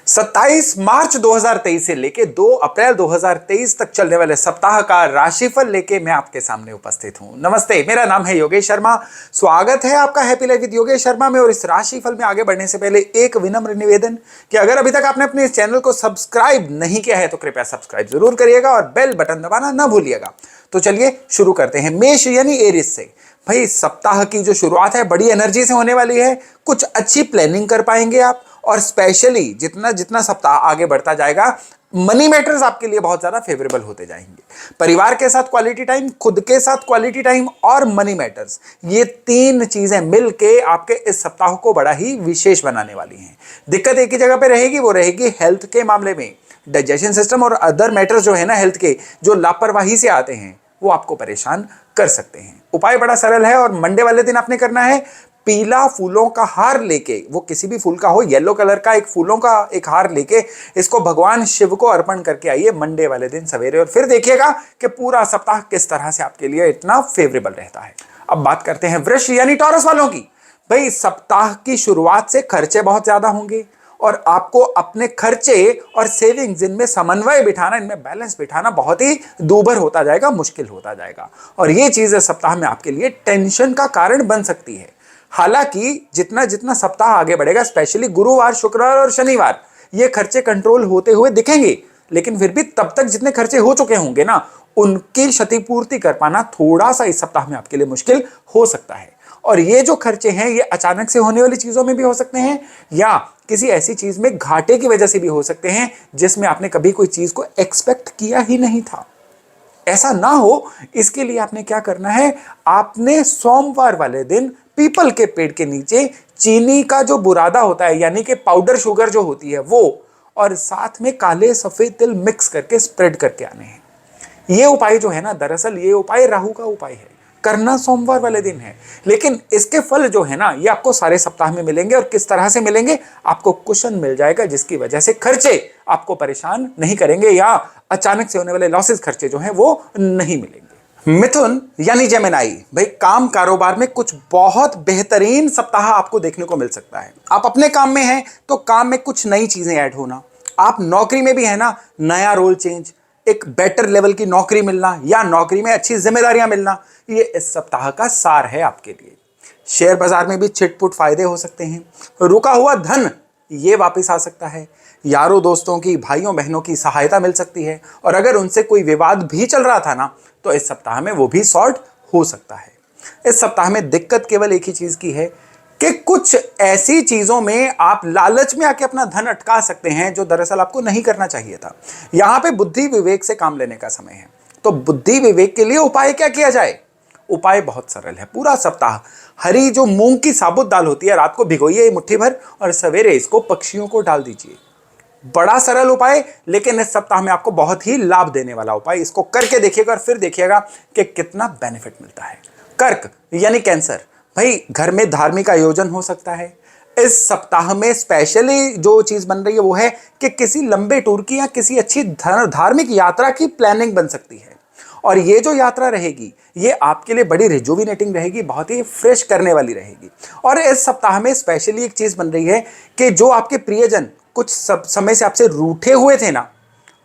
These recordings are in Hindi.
27 मार्च 2023 से लेके 2 अप्रैल 2023 तक चलने वाले सप्ताह का राशिफल लेके मैं आपके सामने उपस्थित हूं। नमस्ते, मेरा नाम है योगेश शर्मा। स्वागत है आपका happy life with Yogesh Sharma में। और इस राशिफल में आगे बढ़ने से पहले एक विनम्र निवेदन कि अगर अभी तक आपने अपने इस चैनल को सब्सक्राइब नहीं किया है तो कृपया सब्सक्राइब जरूर करिएगा और बेल बटन दबाना ना भूलिएगा। तो चलिए शुरू करते हैं। मेष यानी एरिस से। भाई सप्ताह की जो शुरुआत है बड़ी एनर्जी से होने वाली है। कुछ अच्छी प्लानिंग कर पाएंगे आप, और स्पेशली जितना जितना सप्ताह आगे बढ़ता जाएगा मनी मैटर्स आपके लिए बहुत ज्यादा फेवरेबल होते जाएंगे। परिवार के साथ क्वालिटी टाइम, खुद के साथ क्वालिटी टाइम और मनी मैटर्स, ये तीन चीजें मिलके आपके इस सप्ताह को बड़ा ही विशेष बनाने वाली हैं। दिक्कत एक ही जगह पे रहेगी, वो रहेगी हेल्थ के मामले में। डाइजेशन सिस्टम और अदर मैटर्स जो है ना हेल्थ के, जो लापरवाही से आते हैं वो आपको परेशान कर सकते हैं। उपाय बड़ा सरल है और मंडे वाले दिन आपने करना है पीला फूलों का हार लेके, वो किसी भी फूल का हो, येलो कलर का एक फूलों का एक हार लेके इसको भगवान शिव को अर्पण करके आइए मंडे वाले दिन सवेरे, और फिर देखिएगा कि पूरा सप्ताह किस तरह से आपके लिए इतना फेवरेबल रहता है। अब बात करते हैं वृष यानी टॉरस वालों की। भाई सप्ताह की शुरुआत से खर्चे बहुत ज्यादा होंगे और आपको अपने खर्चे और सेविंग्स इनमें समन्वय बिठाना, इनमें बैलेंस बिठाना बहुत ही दूभर होता जाएगा, मुश्किल होता जाएगा। और ये चीज इस सप्ताह में आपके लिए टेंशन का कारण बन सकती है। हालांकि जितना जितना सप्ताह आगे बढ़ेगा, स्पेशली गुरुवार, शुक्रवार और शनिवार, ये खर्चे कंट्रोल होते हुए दिखेंगे, लेकिन फिर भी तब तक जितने खर्चे हो चुके होंगे ना, उनकी क्षतिपूर्ति कर पाना थोड़ा सा इस सप्ताह में आपके लिए मुश्किल हो सकता है। और ये जो खर्चे हैं ये अचानक से होने वाली चीजों में भी हो सकते हैं, या किसी ऐसी चीज में घाटे की वजह से भी हो सकते हैं जिसमें आपने कभी कोई चीज को एक्सपेक्ट किया ही नहीं था। ऐसा ना हो इसके लिए आपने क्या करना है, आपने सोमवार वाले दिन पीपल के पेड़ के नीचे चीनी का जो बुरादा होता है, यानी कि पाउडर शुगर जो होती है वो, और साथ में काले सफेद तिल मिक्स करके स्प्रेड करके आने हैं। ये उपाय जो है ना, दरअसल ये उपाय राहु का उपाय है, करना सोमवार वाले दिन है, लेकिन इसके फल जो है ना ये आपको सारे सप्ताह में मिलेंगे। और किस तरह से मिलेंगे, आपको कुशन मिल जाएगा जिसकी वजह से खर्चे आपको परेशान नहीं करेंगे, या अचानक से होने वाले लॉसेस खर्चे जो हैं वो नहीं मिलेंगे। मिथुन यानी जेमिनाई। भाई काम कारोबार में कुछ बहुत बेहतरीन सप्ताह आपको देखने को मिल सकता है। आप अपने काम में हैं तो काम में कुछ नई चीजें ऐड होना, आप नौकरी में भी है ना, नया रोल चेंज, एक बेटर लेवल की नौकरी मिलना या नौकरी में अच्छी जिम्मेदारियां मिलना, ये इस सप्ताह का सार है आपके लिए। शेयर बाजार में भी छिटपुट फायदे हो सकते हैं। रुका हुआ धन ये वापस आ सकता है। यारों दोस्तों की, भाइयों बहनों की सहायता मिल सकती है, और अगर उनसे कोई विवाद भी चल रहा था ना तो इस सप्ताह में वो भी सॉर्ट हो सकता है। इस सप्ताह में दिक्कत केवल एक ही चीज की है कि कुछ ऐसी चीजों में आप लालच में आके अपना धन अटका सकते हैं जो दरअसल आपको नहीं करना चाहिए था। यहां पे बुद्धि विवेक से काम लेने का समय है। तो बुद्धि विवेक के लिए उपाय क्या किया जाए? उपाय बहुत सरल है। पूरा सप्ताह हरी जो मूंग की साबुत दाल होती है, रात को भिगोइए मुट्ठी भर और सवेरे इसको पक्षियों को डाल दीजिए। बड़ा सरल उपाय, लेकिन इस सप्ताह में आपको बहुत ही लाभ देने वाला उपाय। इसको करके देखिएगा और फिर देखिएगा कि कितना बेनिफिट मिलता है। कर्क यानी कैंसर। भाई घर में धार्मिक आयोजन हो सकता है इस सप्ताह में। स्पेशली जो चीज बन रही है वो है कि किसी लंबे टूर की या किसी अच्छी धार्मिक यात्रा की प्लानिंग बन सकती है। और ये जो यात्रा रहेगी ये आपके लिए बड़ी रिजुविनेटिंग रहेगी, बहुत ही फ्रेश करने वाली रहेगी। और इस सप्ताह में स्पेशली एक चीज बन रही है कि जो आपके प्रियजन कुछ समय से आपसे रूठे हुए थे ना,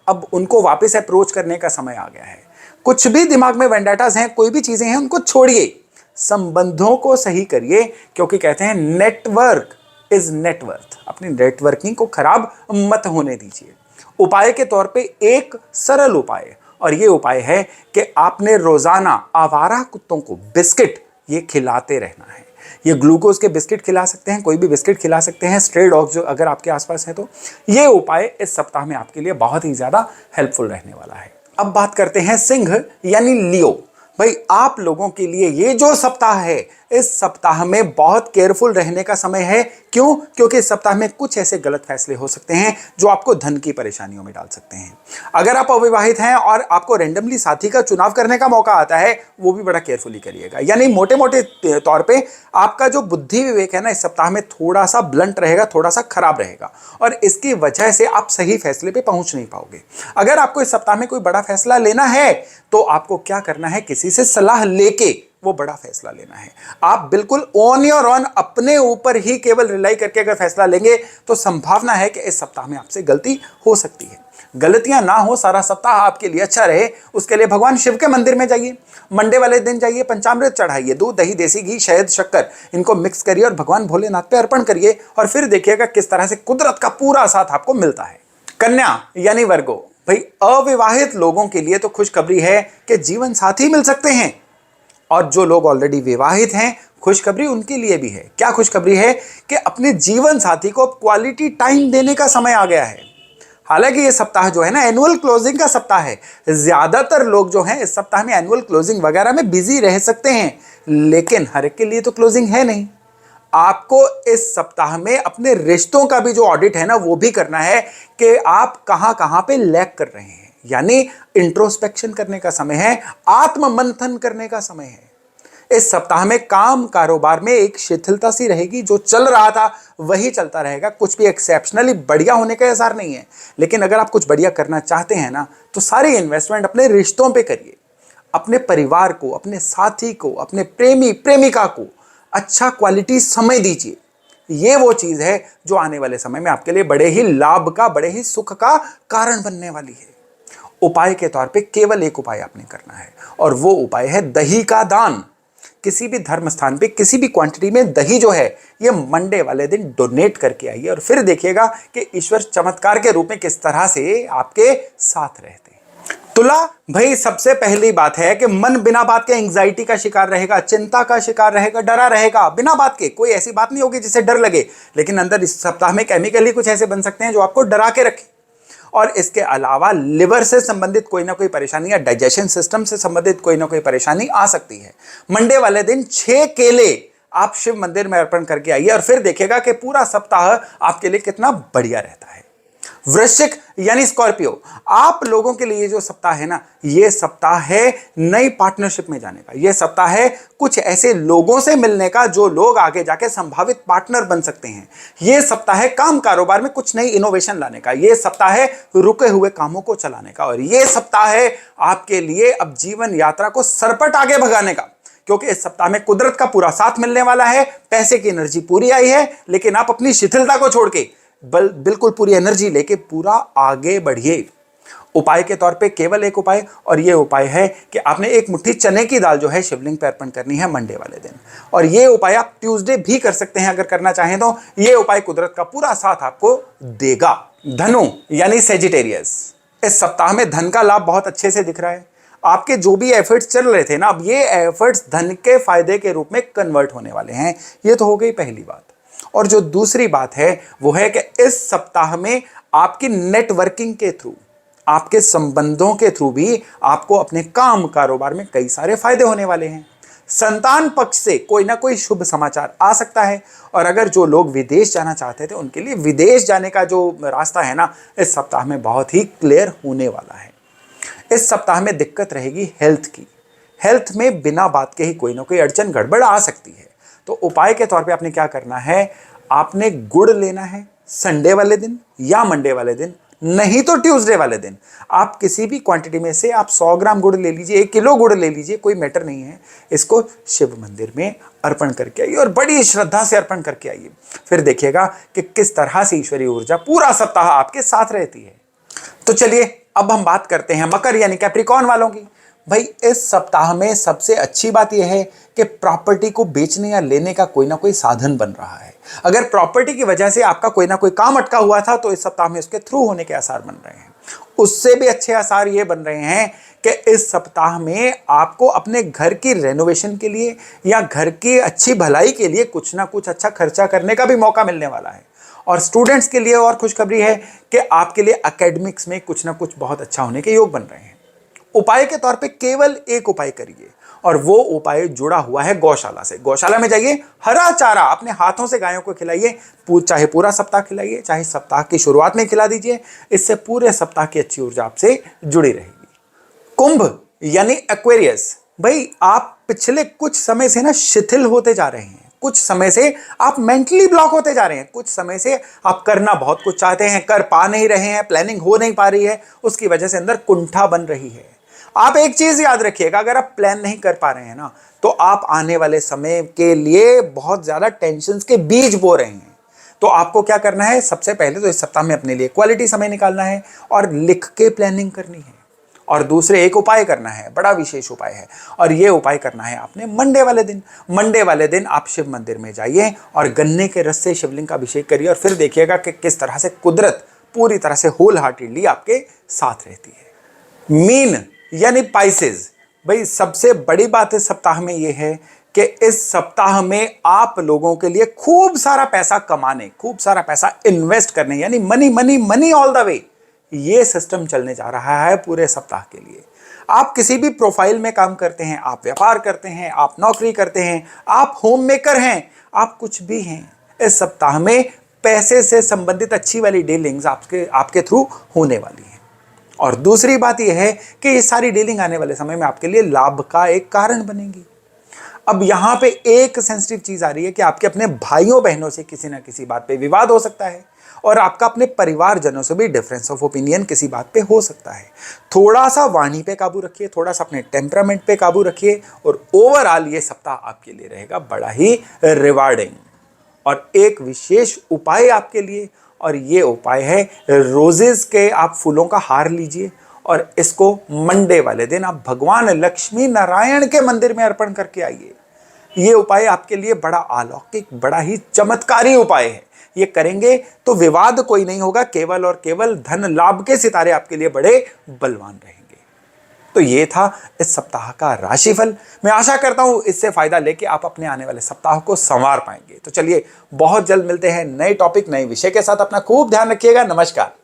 अब उनको वापस अप्रोच करने का समय आ गया है। कुछ भी दिमाग में वेंडाटास हैं, कोई भी चीजें हैं, उनको छोड़िए, संबंधों को सही करिए, क्योंकि कहते हैं नेटवर्क इज नेटवर्थ। अपनी नेटवर्किंग को खराब मत होने दीजिए। उपाय के तौर पे एक सरल उपाय, और ये उपाय है कि आपने रोजाना आवारा कुत्तों को बिस्किट ये खिलाते रहना है। ये ग्लूकोज के बिस्किट खिला सकते हैं, कोई भी बिस्किट खिला सकते हैं, स्ट्रे डॉग्स जो अगर आपके आसपास है तो। ये उपाय इस सप्ताह में आपके लिए बहुत ही ज्यादा हेल्पफुल रहने वाला है। अब बात करते हैं सिंह यानी लियो। भाई आप लोगों के लिए ये जो सप्ताह है, इस सप्ताह में बहुत केयरफुल रहने का समय है। क्यों? क्योंकि इस सप्ताह में कुछ ऐसे गलत फैसले हो सकते हैं जो आपको धन की परेशानियों में डाल सकते हैं। अगर आप अविवाहित हैं और आपको रैंडमली साथी का चुनाव करने का मौका आता है, वो भी बड़ा केयरफुली करिएगा। यानी मोटे मोटे तौर पे आपका जो बुद्धि विवेक है ना, इस सप्ताह में थोड़ा सा ब्लंट रहेगा, थोड़ा सा खराब रहेगा, और इसकी वजह से आप सही फैसले पे पहुंच नहीं पाओगे। अगर आपको इस सप्ताह में कोई बड़ा फैसला लेना है तो आपको क्या करना है, किसी से सलाह लेके वो बड़ा फैसला लेना है। आप बिल्कुल ऑन योर ऑन अपने ऊपर ही केवल रिलाई करके अगर फैसला लेंगे तो संभावना है कि इस सप्ताह में आपसे गलती हो सकती है। गलतियां ना हो, सारा सप्ताह आपके लिए अच्छा रहे, उसके लिए भगवान शिव के मंदिर में जाइए, मंडे वाले दिन जाइए, पंचामृत चढ़ाइए, दूध दही देसी घी शहद शक्कर इनको मिक्स करिए और भगवान भोलेनाथ पे अर्पण करिए और फिर देखिएगा किस तरह से कुदरत का पूरा साथ आपको मिलता है। कन्या यानी वर्गो, भाई अविवाहित लोगों के लिए तो खुशखबरी है कि जीवन साथी मिल सकते हैं, और जो लोग ऑलरेडी विवाहित हैं खुशखबरी उनके लिए भी है। क्या खुशखबरी है कि अपने जीवन साथी को क्वालिटी टाइम देने का समय आ गया है। हालांकि ये सप्ताह जो है ना एनुअल क्लोजिंग का सप्ताह है, ज्यादातर लोग जो हैं इस सप्ताह में एनुअल क्लोजिंग वगैरह में बिजी रह सकते हैं, लेकिन हर एक के लिए तो क्लोजिंग है नहीं। आपको इस सप्ताह में अपने रिश्तों का भी जो ऑडिट है ना वो भी करना है कि आप कहां कहां पे लैग कर रहे हैं, यानी इंट्रोस्पेक्शन करने का समय है, आत्ममंथन करने का समय है। इस सप्ताह में काम कारोबार में एक शिथिलता सी रहेगी, जो चल रहा था वही चलता रहेगा, कुछ भी एक्सेप्शनली बढ़िया होने का आसार नहीं है। लेकिन अगर आप कुछ बढ़िया करना चाहते हैं ना तो सारी इन्वेस्टमेंट अपने रिश्तों पे करिए, अपने परिवार को, अपने साथी को, अपने प्रेमी प्रेमिका को अच्छा क्वालिटी समय दीजिए। ये वो चीज है जो आने वाले समय में आपके लिए बड़े ही लाभ का, बड़े ही सुख का कारण बनने वाली है। उपाय के तौर पे केवल एक उपाय आपने करना है और वो उपाय है दही का दान। किसी भी धर्म स्थान पे किसी भी क्वांटिटी में दही जो है ये मंडे वाले दिन डोनेट करके आइए और फिर देखिएगा कि ईश्वर चमत्कार के रूप में किस तरह से आपके साथ रहते हैं। तुला, भाई सबसे पहली बात है कि मन बिना बात के एंग्जाइटी का शिकार रहेगा, चिंता का शिकार रहेगा, डरा रहेगा बिना बात के। कोई ऐसी बात नहीं होगी जिससे डर लगे, लेकिन अंदर इस सप्ताह में केमिकल ही कुछ ऐसे बन सकते हैं जो आपको डरा के रखे। और इसके अलावा लिवर से संबंधित कोई ना कोई परेशानी या डाइजेशन सिस्टम से संबंधित कोई ना कोई परेशानी आ सकती है। मंडे वाले दिन 6 केले आप शिव मंदिर में अर्पण करके आइए और फिर देखिएगा कि पूरा सप्ताह आपके लिए कितना बढ़िया रहता है। वृश्चिक यानी स्कॉर्पियो, आप लोगों के लिए जो सप्ताह है ना ये सप्ताह है नई पार्टनरशिप में जाने का, ये सप्ताह है कुछ ऐसे लोगों से मिलने का जो लोग आगे जाके संभावित पार्टनर बन सकते हैं। ये सप्ताह है काम कारोबार में कुछ नई इनोवेशन लाने का, ये सप्ताह है रुके हुए कामों को चलाने का, और ये सप्ताह है आपके लिए अब जीवन यात्रा को सरपट आगे भगाने का, क्योंकि इस सप्ताह में कुदरत का पूरा साथ मिलने वाला है। पैसे की एनर्जी पूरी आई है, लेकिन आप अपनी शिथिलता को छोड़ के बिल्कुल पूरी एनर्जी लेके पूरा आगे बढ़िए। उपाय के तौर पे केवल एक उपाय, और ये उपाय है कि आपने एक मुट्ठी चने की दाल जो है शिवलिंग पे अर्पण करनी है मंडे वाले दिन, और ये उपाय आप ट्यूसडे भी कर सकते हैं अगर करना चाहें तो। ये उपाय कुदरत का पूरा साथ आपको देगा। धनु यानी सेजिटेरियस, इस सप्ताह में धन का लाभ बहुत अच्छे से दिख रहा है। आपके जो भी एफर्ट्स चल रहे थे ना, अब ये एफर्ट्स धन के फायदे के रूप में कन्वर्ट होने वाले हैं। ये तो हो गई पहली बात। और जो दूसरी बात है वो है कि इस सप्ताह में आपकी नेटवर्किंग के थ्रू, आपके संबंधों के थ्रू भी आपको अपने काम कारोबार में कई सारे फायदे होने वाले हैं। संतान पक्ष से कोई ना कोई शुभ समाचार आ सकता है, और अगर जो लोग विदेश जाना चाहते थे उनके लिए विदेश जाने का जो रास्ता है ना इस सप्ताह में बहुत ही क्लियर होने वाला है। इस सप्ताह में दिक्कत रहेगी हेल्थ की। हेल्थ में बिना बात के ही कोई ना कोई अड़चन गड़बड़ आ सकती है। तो उपाय के तौर पे आपने क्या करना है, आपने गुड़ लेना है संडे वाले दिन या मंडे वाले दिन, नहीं तो ट्यूसडे वाले दिन। आप किसी भी क्वांटिटी में से आप 100 ग्राम गुड़ ले लीजिए, 1 किलो गुड़ ले लीजिए, कोई मैटर नहीं है। इसको शिव मंदिर में अर्पण करके आइए और बड़ी श्रद्धा से अर्पण करके आइए। फिर देखिएगा कि किस तरह से ईश्वरीय ऊर्जा पूरा सप्ताह आपके साथ रहती है। तो चलिए अब हम बात करते हैं मकर यानी कैप्रिकॉर्न वालों की। भाई इस सप्ताह में सबसे अच्छी बात यह है कि प्रॉपर्टी को बेचने या लेने का कोई ना कोई साधन बन रहा है। अगर प्रॉपर्टी की वजह से आपका कोई ना कोई काम अटका हुआ था तो इस सप्ताह में उसके थ्रू होने के आसार बन रहे हैं। उससे भी अच्छे आसार ये बन रहे हैं कि इस सप्ताह में आपको अपने घर की रेनोवेशन के लिए या घर की अच्छी भलाई के लिए कुछ ना कुछ अच्छा खर्चा करने का भी मौका मिलने वाला है। और स्टूडेंट्स के लिए और खुशखबरी है कि आपके लिए एकेडमिक्स में कुछ ना कुछ बहुत अच्छा होने के योग बन रहे हैं। उपाय के तौर पे केवल एक उपाय करिए, और वो उपाय जुड़ा हुआ है गौशाला से। गौशाला में जाइए, हरा चारा अपने हाथों से गायों को खिलाइए, चाहे पूरा सप्ताह खिलाइए, चाहे सप्ताह की शुरुआत में खिला दीजिए। इससे पूरे सप्ताह की अच्छी ऊर्जा आपसे जुड़ी रहेगी। कुंभ यानी एक्वेरियस, भाई आप पिछले कुछ समय से ना शिथिल होते जा रहे हैं, कुछ समय से आप मेंटली ब्लॉक होते जा रहे हैं, कुछ समय से आप करना बहुत कुछ चाहते हैं, कर पा नहीं रहे हैं, प्लानिंग हो नहीं पा रही है, उसकी वजह से अंदर कुंठा बन रही है। आप एक चीज याद रखिएगा, अगर आप प्लान नहीं कर पा रहे हैं ना, तो आप आने वाले समय के लिए बहुत ज्यादा टेंशन के बीज बो रहे हैं। तो आपको क्या करना है, सबसे पहले तो इस सप्ताह में अपने लिए क्वालिटी समय निकालना है और लिख के प्लानिंग करनी है। और दूसरे एक उपाय करना है, बड़ा विशेष उपाय है, और ये उपाय करना है आपने मंडे वाले दिन। मंडे वाले दिन आप शिव मंदिर में जाइए और गन्ने के रस से शिवलिंग का अभिषेक करिए, और फिर देखिएगा कि किस तरह से कुदरत पूरी तरह से होल हार्टेडली आपके साथ रहती है। मीन यानी पाइसेस, भाई सबसे बड़ी बात इस सप्ताह में यह है कि इस सप्ताह में आप लोगों के लिए खूब सारा पैसा कमाने, खूब सारा पैसा इन्वेस्ट करने, यानी money money money all the way, ये सिस्टम चलने जा रहा है पूरे सप्ताह के लिए। आप किसी भी प्रोफाइल में काम करते हैं, आप व्यापार करते हैं, आप नौकरी करते हैं, आप होम मेकर हैं, आप कुछ भी हैं, इस सप्ताह में पैसे से संबंधित अच्छी वाली डीलिंग्स आपके थ्रू होने वाली है। और दूसरी बात यह है कि ये सारी डीलिंग आने वाले समय में आपके लिए लाभ का एक कारण बनेगी। अब यहां पे एक सेंसिटिव चीज आ रही है कि आपके अपने भाइयों बहनों से किसी ना किसी बात पे विवाद हो सकता है, और आपका अपने परिवारजनों से भी डिफरेंस ऑफ ओपिनियन किसी बात पे हो सकता है। थोड़ा सा वाणी पे काबू रखिए, थोड़ा सा अपने टेम्परामेंट पे काबू रखिए, और ओवरऑल ये सप्ताह आपके लिए रहेगा बड़ा ही रिवार्डिंग। और एक विशेष उपाय आपके लिए, और ये उपाय है रोजेस के आप फूलों का हार लीजिए और इसको मंडे वाले दिन आप भगवान लक्ष्मी नारायण के मंदिर में अर्पण करके आइए। ये उपाय आपके लिए बड़ा अलौकिक, बड़ा ही चमत्कारी उपाय है। ये करेंगे तो विवाद कोई नहीं होगा, केवल और केवल धन लाभ के सितारे आपके लिए बड़े बलवान रहेंगे। तो ये था इस सप्ताह का राशिफल। मैं आशा करता हूं इससे फायदा लेके आप अपने आने वाले सप्ताह को संवार पाएंगे। तो चलिए बहुत जल्द मिलते हैं नए टॉपिक, नए विषय के साथ। अपना खूब ध्यान रखिएगा। नमस्कार।